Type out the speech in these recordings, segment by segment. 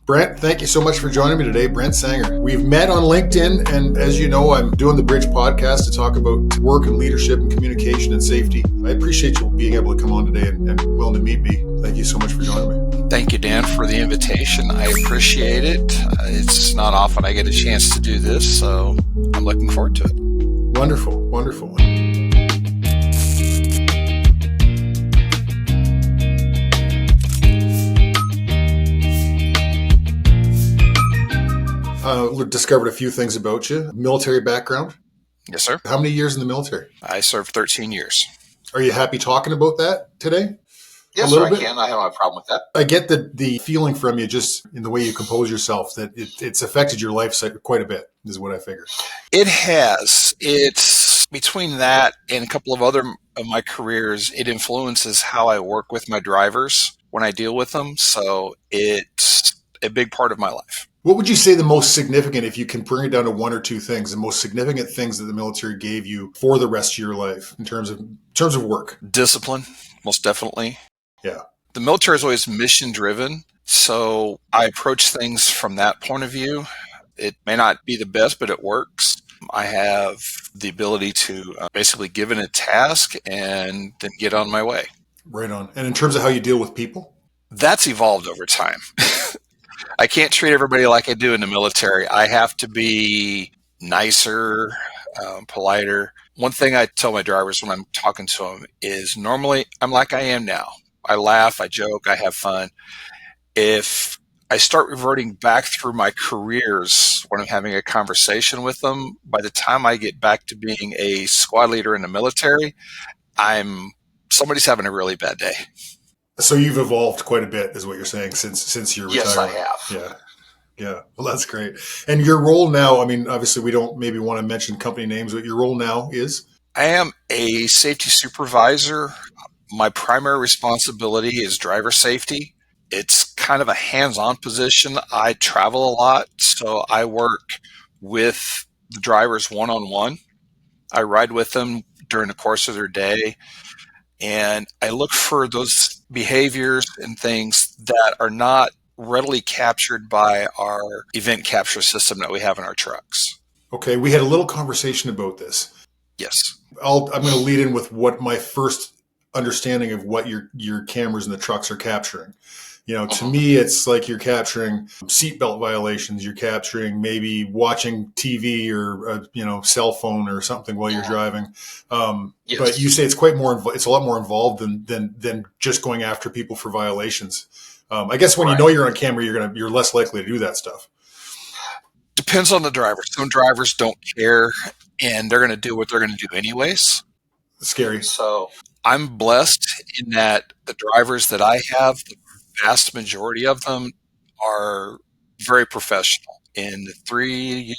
Brent, thank you so much for joining me today. Brent Sanger. We've met on LinkedIn, and as you know, I'm doing the Bridge podcast to talk about work and leadership and communication and safety. I appreciate you being able to come on today and willing to meet me. Thank you so much for joining me. Thank you, Dan, for the invitation. I appreciate it. It's not often I get a chance to do this, so I'm looking forward to it. Wonderful, wonderful. Discovered a few things about you. Military background? Yes, sir. How many years in the military? I served 13 years. Are you happy talking about that today? Yes, sir, I can. I don't have a problem with that. I get the feeling from you just in the way you compose yourself that it's affected your life quite a bit, is what I figured. It has. It's between that and a couple of other of my careers, it influences how I work with my drivers when I deal with them. So it's a big part of my life. What would you say the most significant, if you can bring it down to one or two things, the most significant things that the military gave you for the rest of your life in terms of work? Discipline, most definitely. Yeah. The military is always mission driven, so I approach things from that point of view. It may not be the best, but it works. I have the ability to basically give it a task and then get on my way. Right on. And in terms of how you deal with people? That's evolved over time. I can't treat everybody like I do in the military. I have to be nicer, politer. One thing I tell my drivers when I'm talking to them is normally I'm like I am now. I laugh, I joke, I have fun. If I start reverting back through my careers when I'm having a conversation with them, by the time I get back to being a squad leader in the military, somebody's having a really bad day. So you've evolved quite a bit, is what you're saying, since your retirement. Yes, I have. Yeah. Well, that's great. And your role now, I mean, obviously we don't maybe want to mention company names, but your role now is? I am a safety supervisor. My primary responsibility is driver safety. It's kind of a hands-on position. I travel a lot, so I work with the drivers one-on-one. I ride with them during the course of their day, and I look for those behaviors and things that are not readily captured by our event capture system that we have in our trucks. Okay, we had a little conversation about this. Yes. I'm going to lead in with what my first understanding of what your cameras in the trucks are capturing. To me, it's like you're capturing seatbelt violations. You're capturing maybe watching TV or cell phone or something while you're driving. Yes. But you say it's it's a lot more involved than just going after people for violations. I guess when you know you're on camera, you're less likely to do that stuff. Depends on the driver. Some drivers don't care, and they're going to do what they're going to do anyways. Scary. So I'm blessed in that the drivers that I have, the vast majority of them are very professional. In the 3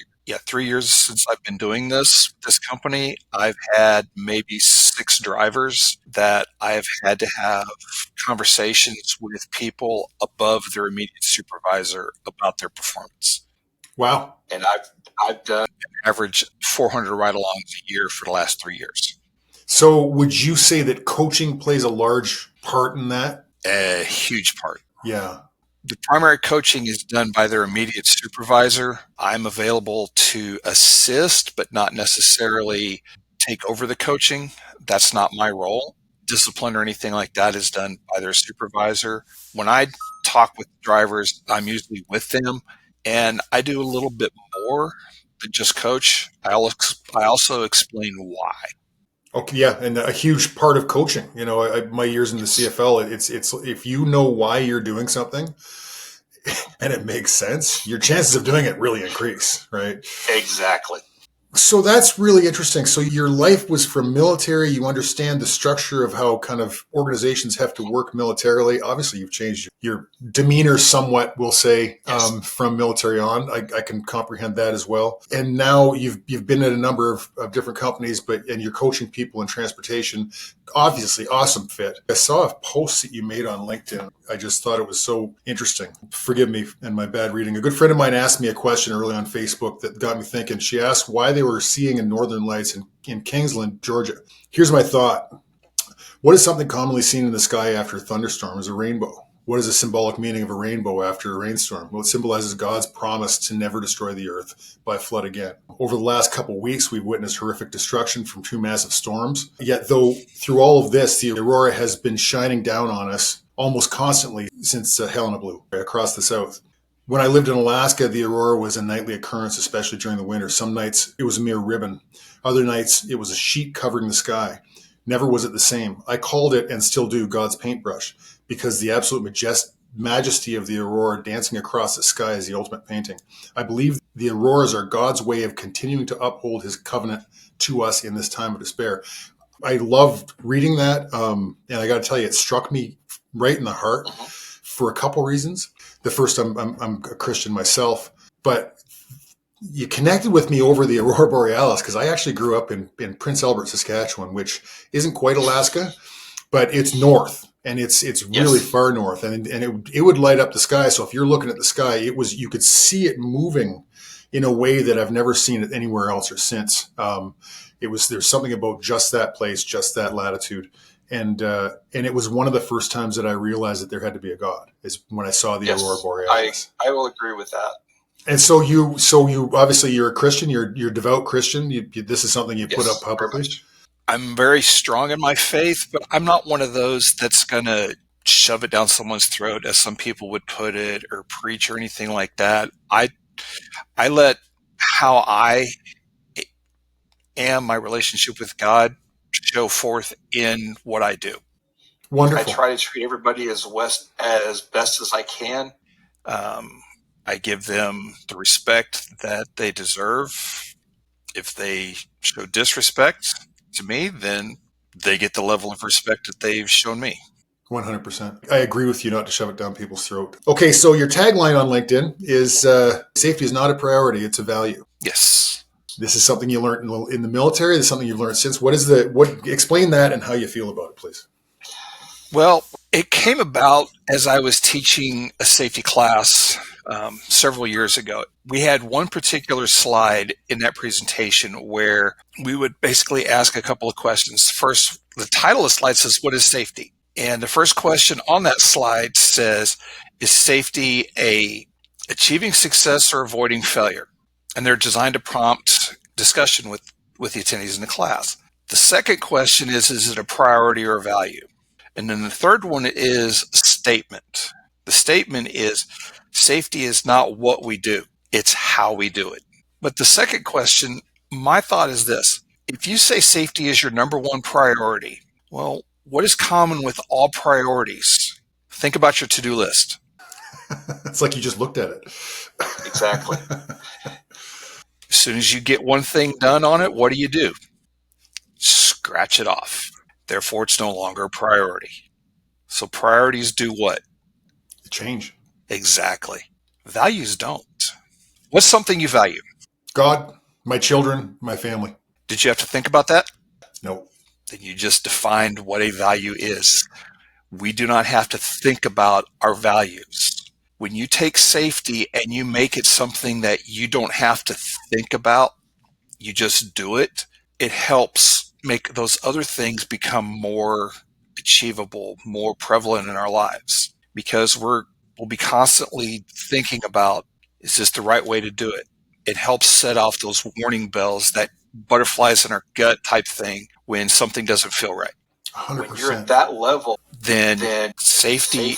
years since I've been doing this company, I've had maybe 6 drivers that I've had to have conversations with people above their immediate supervisor about their performance. Wow. And I've done an average 400 ride-alongs a year for the last 3 years. So would you say that coaching plays a large part in that? A huge part. Yeah. The primary coaching is done by their immediate supervisor. I'm available to assist, but not necessarily take over the coaching. That's not my role. Discipline or anything like that is done by their supervisor. When I talk with drivers, I'm usually with them, and I do a little bit more than just coach. I also explain why. Okay, yeah, and a huge part of coaching. My years in the CFL, it's if you know why you're doing something and it makes sense, your chances of doing it really increase, right? Exactly. So that's really interesting. So your life was from military. You understand the structure of how kind of organizations have to work militarily. Obviously, you've changed your demeanor somewhat, we'll say, yes. From military on. I can comprehend that as well. And now you've been at a number of different companies, and you're coaching people in transportation. Obviously, awesome fit. I saw a post that you made on LinkedIn. I just thought it was so interesting. Forgive me and my bad reading. A good friend of mine asked me a question early on Facebook that got me thinking. She asked why they were seeing in Northern Lights in Kingsland, Georgia. Here's my thought. What is something commonly seen in the sky after a thunderstorm? Is a rainbow. What is the symbolic meaning of a rainbow after a rainstorm? Well, it symbolizes God's promise to never destroy the earth by flood again. Over the last couple of weeks, we've witnessed horrific destruction from two massive storms. Yet, though, through all of this, the aurora has been shining down on us almost constantly since Helena blew across the south. When I lived in Alaska, the aurora was a nightly occurrence, especially during the winter. Some nights it was a mere ribbon. Other nights it was a sheet covering the sky. Never was it the same. I called it, and still do, God's paintbrush, because the absolute majesty of the aurora dancing across the sky is the ultimate painting. I believe the auroras are God's way of continuing to uphold his covenant to us in this time of despair. I loved reading that, and I got to tell you, it struck me right in the heart for a couple reasons. The first, I'm a Christian myself, but you connected with me over the Aurora Borealis because I actually grew up in Prince Albert, Saskatchewan, which isn't quite Alaska, but it's north, and it's really far north, and it would light up the sky. So if you're looking at the sky, you could see it moving in a way that I've never seen it anywhere else or since. There's something about just that place, just that latitude. And it was one of the first times that I realized that there had to be a God, is when I saw the Aurora Borealis. I will agree with that. And so you obviously you're a Christian, you're a devout Christian. This is something you put up publicly. I'm very strong in my faith, but I'm not one of those that's going to shove it down someone's throat, as some people would put it, or preach or anything like that. I let how I am, my relationship with God, show forth in what I do. Wonderful. I try to treat everybody as best as I can. I give them the respect that they deserve. If they show disrespect to me, then they get the level of respect that they've shown me. 100%. I agree with you not to shove it down people's throat. Okay, so your tagline on LinkedIn is safety is not a priority, it's a value. Yes. This is something you learned in the military. This is something you've learned since. Explain that and how you feel about it, please. Well, it came about as I was teaching a safety class several years ago. We had one particular slide in that presentation where we would basically ask a couple of questions. First, the title of the slide says, "What is safety?" And the first question on that slide says, "Is safety achieving success or avoiding failure?" And they're designed to prompt discussion with the attendees in the class. The second question is it a priority or a value? And then the third one is statement. The statement is, safety is not what we do, it's how we do it. But the second question, my thought is this: if you say safety is your number one priority, well, what is common with all priorities? Think about your to-do list. It's like you just looked at it. Exactly. As soon as you get one thing done on it, what do? Scratch it off. Therefore, it's no longer a priority. So priorities do what? Change. Exactly. Values don't. What's something you value? God, my children, my family. Did you have to think about that? No. Then you just defined what a value is. We do not have to think about our values. When you take safety and you make it something that you don't have to think about, you just do it, it helps make those other things become more achievable, more prevalent in our lives, because we'll be constantly thinking about, is this the right way to do it? It helps set off those warning bells, that butterflies in our gut type thing when something doesn't feel right. 100%. When you're at that level, then safety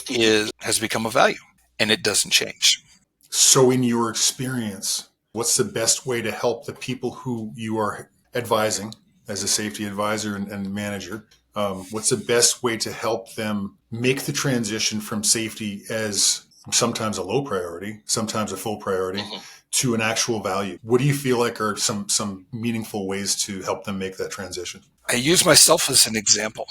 has become a value, and it doesn't change. So in your experience, what's the best way to help the people who you are advising as a safety advisor and manager? What's the best way to help them make the transition from safety as sometimes a low priority, sometimes a full priority, to an actual value? What do you feel like are some meaningful ways to help them make that transition? I use myself as an example.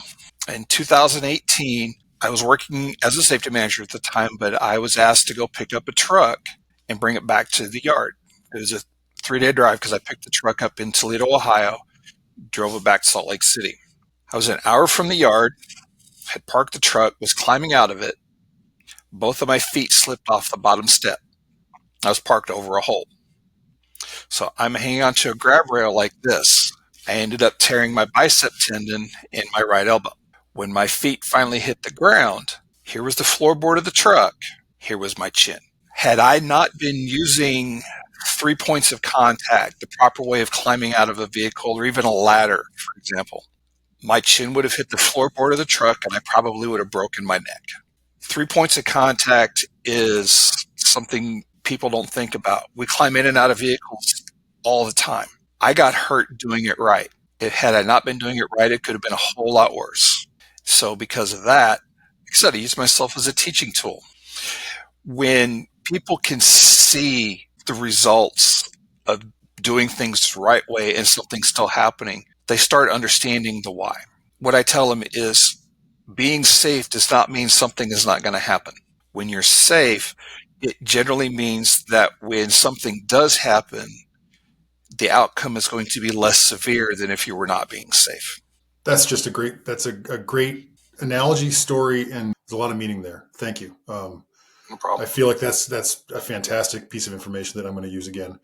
In 2018, I was working as a safety manager at the time, but I was asked to go pick up a truck and bring it back to the yard. It was a 3-day drive because I picked the truck up in Toledo, Ohio, drove it back to Salt Lake City. I was an hour from the yard, had parked the truck, was climbing out of it. Both of my feet slipped off the bottom step. I was parked over a hole. So I'm hanging onto a grab rail like this. I ended up tearing my bicep tendon in my right elbow. When my feet finally hit the ground, Here was the floorboard of the truck. Here was my chin. Had I not been using 3 points of contact, the proper way of climbing out of a vehicle or even a ladder, for example, my chin would have hit the floorboard of the truck and I probably would have broken my neck. 3 points of contact is something people don't think about. We climb in and out of vehicles all the time. I got hurt doing it right. Had I not been doing it right, it could have been a whole lot worse. So because of that, like I said, I use myself as a teaching tool. When people can see the results of doing things the right way and something still happening, they start understanding the why. What I tell them is being safe does not mean something is not going to happen. When you're safe, it generally means that when something does happen, the outcome is going to be less severe than if you were not being safe. That's just a great analogy, story, and there's a lot of meaning there. Thank you. No problem. I feel like that's a fantastic piece of information that I'm going to use again.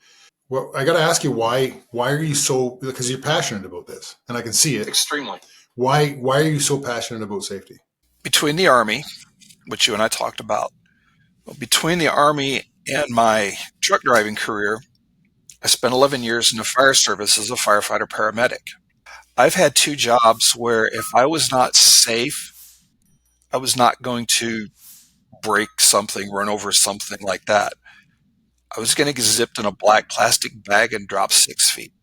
Well, I got to ask you, why are you so, because you're passionate about this and I can see it. Extremely. Why are you so passionate about safety? Between the Army, which you and I talked about, between the Army and my truck driving career, I spent 11 years in the fire service as a firefighter paramedic. I've had 2 jobs where if I was not safe, I was not going to break something, run over something like that. I was going to get zipped in a black plastic bag and drop 6 feet.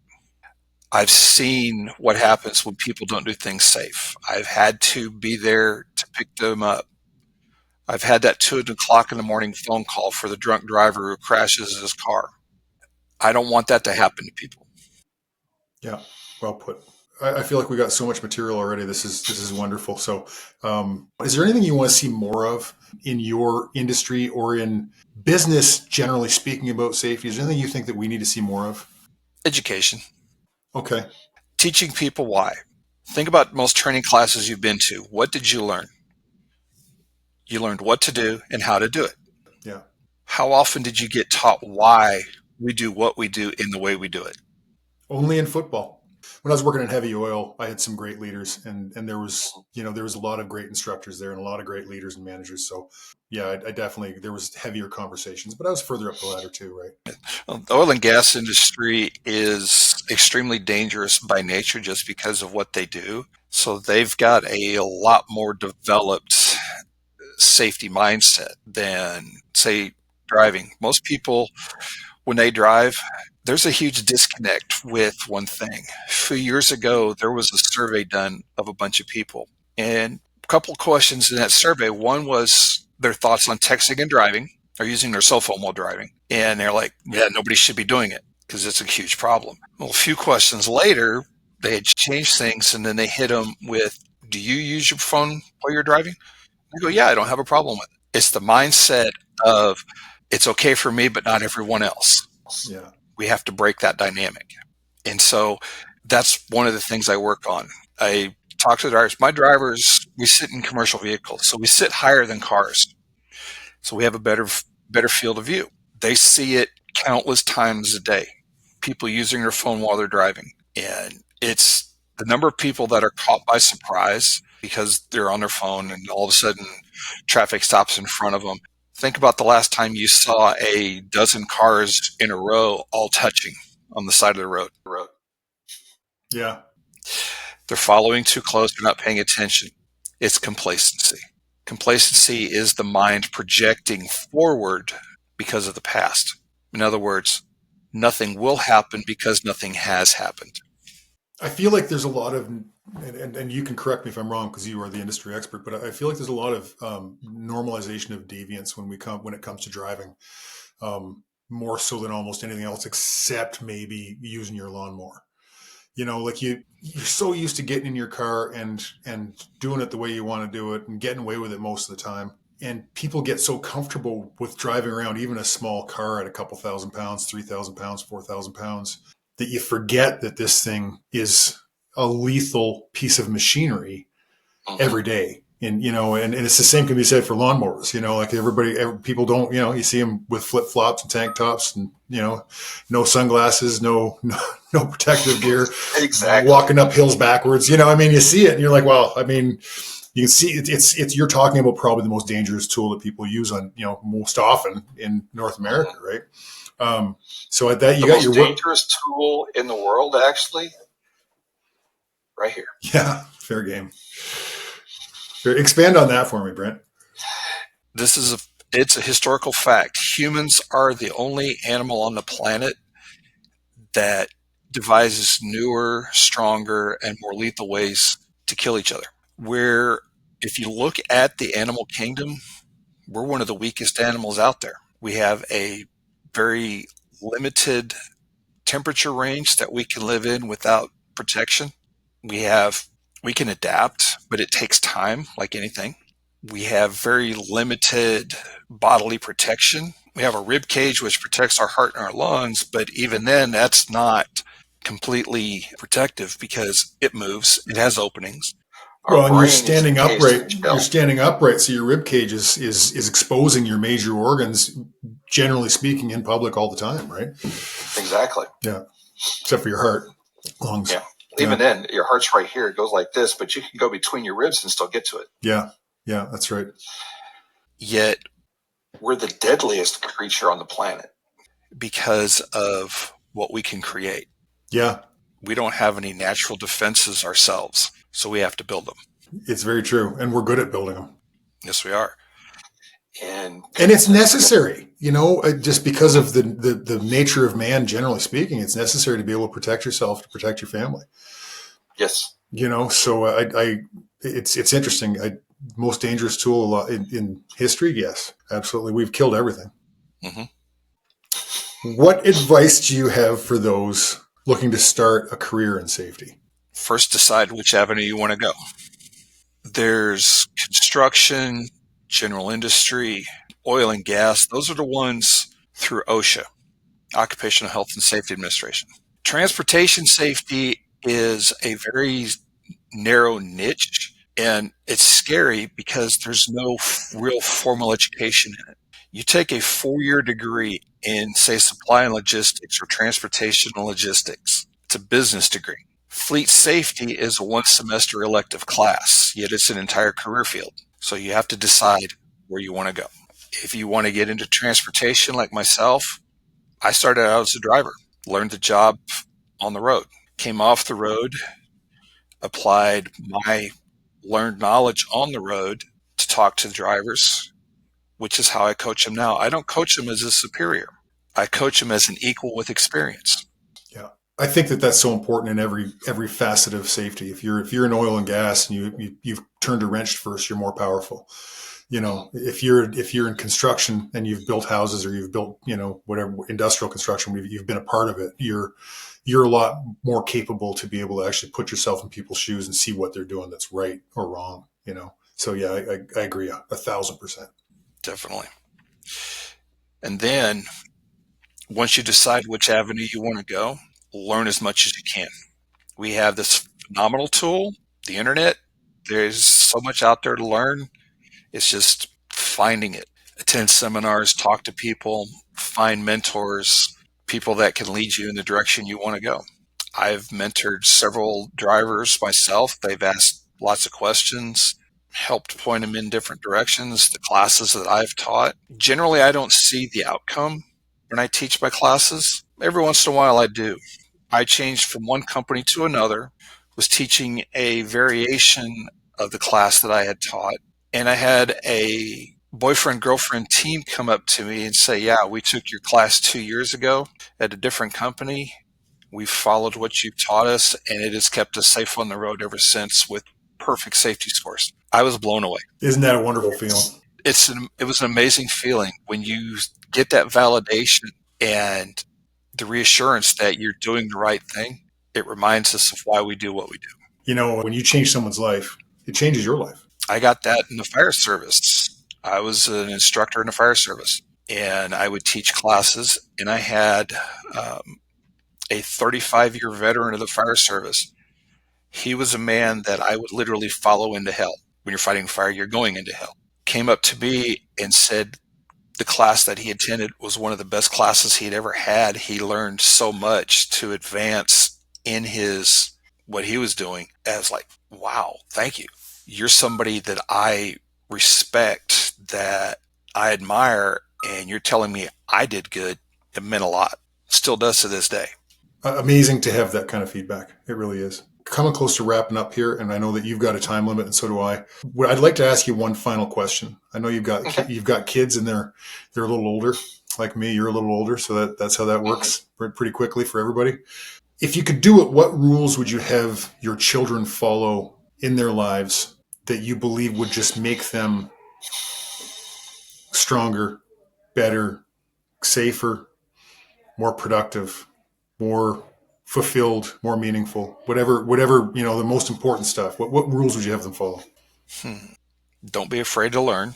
I've seen what happens when people don't do things safe. I've had to be there to pick them up. I've had that 2 o'clock in the morning phone call for the drunk driver who crashes his car. I don't want that to happen to people. Yeah, well put. I feel like we got so much material already. This is wonderful. So, is there anything you want to see more of in your industry or in business, generally speaking, about safety? Is there anything you think that we need to see more of? Education. Okay. Teaching people why. Think about most training classes you've been to. What did you learn? You learned what to do and how to do it. Yeah. How often did you get taught why we do what we do in the way we do it? Only in football. When I was working in heavy oil, I had some great leaders, and there was a lot of great instructors there and a lot of great leaders and managers. So yeah, I definitely, there was heavier conversations, but I was further up the ladder too, right? Well, the oil and gas industry is extremely dangerous by nature just because of what they do. So they've got a lot more developed safety mindset than, say, driving. Most people, when they drive, there's a huge disconnect with one thing. A few years ago, there was a survey done of a bunch of people. And a couple of questions in that survey. One was their thoughts on texting and driving, or using their cell phone while driving. And they're like, yeah, nobody should be doing it because it's a huge problem. Well, a few questions later, they had changed things, and then they hit them with, do you use your phone while you're driving? I go, yeah, I don't have a problem with it. It's the mindset of, it's okay for me, but not everyone else. Yeah. We have to break that dynamic. And so that's one of the things I work on. I talk to the drivers. My drivers, we sit in commercial vehicles, so we sit higher than cars. So we have a better field of view. They see it countless times a day, people using their phone while they're driving. And it's the number of people that are caught by surprise because they're on their phone and all of a sudden traffic stops in front of them. Think about the last time you saw a dozen cars in a row all touching on the side of the road. Yeah. They're following too close. They're not paying attention. It's complacency. Complacency is the mind projecting forward because of the past. In other words, nothing will happen because nothing has happened. I feel like there's a lot of, and you can correct me if I'm wrong because you are the industry expert, but I feel like there's a lot of normalization of deviance when it comes to driving, more so than almost anything else, except maybe using your lawnmower. Like you're so used to getting in your car and doing it the way you want to do it and getting away with it most of the time. And people get so comfortable with driving around even a small car at a couple thousand pounds, 3,000 pounds, 4,000 pounds, that you forget that this thing is a lethal piece of machinery every day. And, and it's the same can be said for lawnmowers, like people don't, you see them with flip flops and tank tops and, no sunglasses, no protective gear, Exactly. walking up hills backwards, you see it and you're like, well, You can see it's you're talking about probably the most dangerous tool that people use on, most often in North America, right? So at that, you the got most your work. dangerous tool in the world, actually, right here. Yeah, fair game. Expand on that for me, Brent. It's a historical fact. Humans are the only animal on the planet that devises newer, stronger, and more lethal ways to kill each other. Where if you look at the animal kingdom, we're one of the weakest animals out there. We have a very limited temperature range that we can live in without protection. We can adapt, but it takes time, like anything. We have very limited bodily protection. We have a rib cage which protects our heart and our lungs, but even then that's not completely protective because it moves, it has openings. Well, and you're standing upright. You're standing upright, so your rib cage is exposing your major organs, generally speaking, in public all the time, right? Exactly. Yeah, except for your heart, lungs. Yeah. Even then, your heart's right here. It goes like this, but you can go between your ribs and still get to it. Yeah, that's right. Yet, we're the deadliest creature on the planet because of what we can create. Yeah. We don't have any natural defenses ourselves, so we have to build them. It's very true, and we're good at building them. Yes, we are. And it's necessary, just because of the nature of man, generally speaking, it's necessary to be able to protect yourself, to protect your family. Yes. So it's interesting. Most dangerous tool in history. Yes, absolutely. We've killed everything. Mm-hmm. What advice do you have for those looking to start a career in safety? First, decide which avenue you want to go. There's construction, general industry, oil and gas. Those are the ones through OSHA, Occupational Health and Safety Administration. Transportation safety is a very narrow niche, and it's scary because there's no real formal education in it. You take a 4-year degree in, say, supply and logistics or transportation and logistics. It's a business degree. Fleet safety is a 1-semester elective class, yet it's an entire career field. So you have to decide where you want to go. If you want to get into transportation like myself, I started out as a driver, learned the job on the road, came off the road, applied my learned knowledge on the road to talk to the drivers, which is how I coach them now. I don't coach them as a superior. I coach them as an equal with experience. Yeah. I think that's so important in every facet of safety. If you're in oil and gas and you've turned a wrench first, you're more powerful. If you're in construction and you've built houses or you've built, whatever industrial construction, you've been a part of it, you're a lot more capable to be able to actually put yourself in people's shoes and see what they're doing that's right or wrong, So yeah, I agree 1,000%. Definitely. And then once you decide which avenue you want to go, learn as much as you can. We have this phenomenal tool, the internet. There's so much out there to learn. It's just finding it. Attend seminars, talk to people, find mentors, people that can lead you in the direction you want to go. I've mentored several drivers myself. They've asked lots of questions, helped point them in different directions. The classes that I've taught, generally I don't see the outcome when I teach my classes. Every once in a while I do. I changed from one company to another, was teaching a variation of the class that I had taught, and I had a boyfriend-girlfriend team come up to me and say, yeah, we took your class 2 years ago at a different company. We've followed what you've taught us, and it has kept us safe on the road ever since with perfect safety scores. I was blown away. Isn't that a wonderful feeling? It was an amazing feeling when you get that validation and the reassurance that you're doing the right thing. It reminds us of why we do what we do. When you change someone's life, it changes your life. I got that in the fire service. I was an instructor in the fire service, and I would teach classes, and I had a 35-year veteran of the fire service. He was a man that I would literally follow into hell. When you're fighting fire, you're going into hell. Came up to me and said the class that he attended was one of the best classes he'd ever had. He learned so much to advance in what he was doing. I was like, wow, thank you. you're somebody that I respect, that I admire, and you're telling me I did good. It meant a lot. Still does to this day. Amazing to have that kind of feedback. It really is. Coming close to wrapping up here, and I know that you've got a time limit, and so do I. I'd like to ask you one final question. I know you've got kids, and they're a little older, like me. You're a little older, so that's how that works pretty quickly for everybody. If you could do it, what rules would you have your children follow in their lives that you believe would just make them stronger, better, safer, more productive, more fulfilled, more meaningful, whatever, the most important stuff. What rules would you have them follow? Don't be afraid to learn.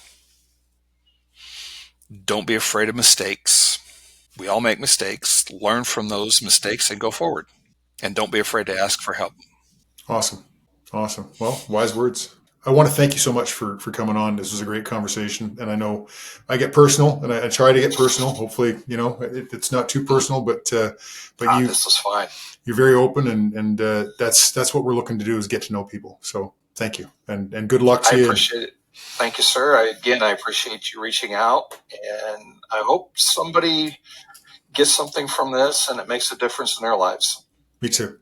Don't be afraid of mistakes. We all make mistakes. Learn from those mistakes and go forward. And don't be afraid to ask for help. Awesome. Awesome. Well, wise words. I want to thank you so much for coming on. This was a great conversation. And I know I get personal, and I try to get personal. Hopefully, it's not too personal, but This was fine. You're very open, and that's what we're looking to do, is get to know people. So thank you, and good luck to you. I appreciate it. Thank you, sir. I appreciate you reaching out, and I hope somebody gets something from this and it makes a difference in their lives. Me too.